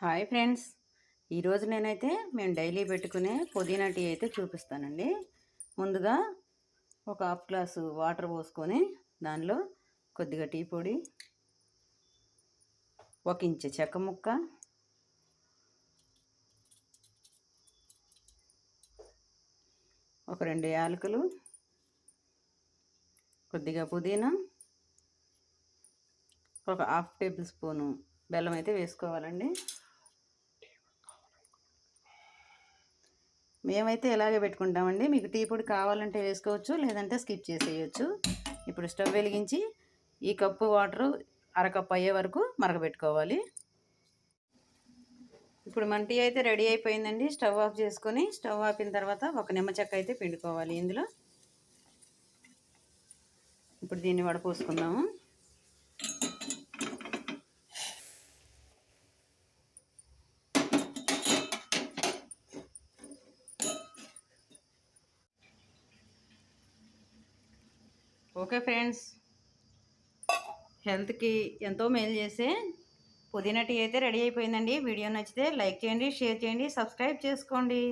Hi friends, ఈరోజు నేనైతే మేము డైలీ పెట్టుకునే పుదీనా టీ అయితే చూపిస్తానండి. ముందుగా ఒక హాఫ్ గ్లాసు వాటర్ పోసుకొని దానిలో కొద్దిగా టీ పొడి, 1 ఇంచు చెక్క ముక్క, ఒక 2 యాలకులు, కొద్దిగా పుదీనా, ఒక హాఫ్ టేబుల్ స్పూను బెల్లం అయితే వేసుకోవాలండి. మేమైతే ఇలాగే పెట్టుకుంటామండి. మీకు టీ పొడి కావాలంటే వేసుకోవచ్చు, లేదంటే స్కిప్ చేసేయచ్చు. ఇప్పుడు స్టవ్ వెలిగించి ఈ కప్పు వాటరు అరకప్పు అయ్యే వరకు మరగబెట్టుకోవాలి. ఇప్పుడు మన టీ అయితే రెడీ అయిపోయిందండి. స్టవ్ ఆఫ్ చేసుకొని, స్టవ్ ఆపిన తర్వాత ఒక నిమ్మ చెక్క అయితే పిండుకోవాలి ఇందులో. ఇప్పుడు దీన్ని వడపోసుకుందాము. ఓకే ఫ్రెండ్స్, హెల్త్కి ఎంతో మేలు చేసే పుదీనా టీ అయితే రెడీ అయిపోయిందండి. వీడియో నచ్చితే లైక్ చేయండి, షేర్ చేయండి, సబ్స్క్రైబ్ చేసుకోండి.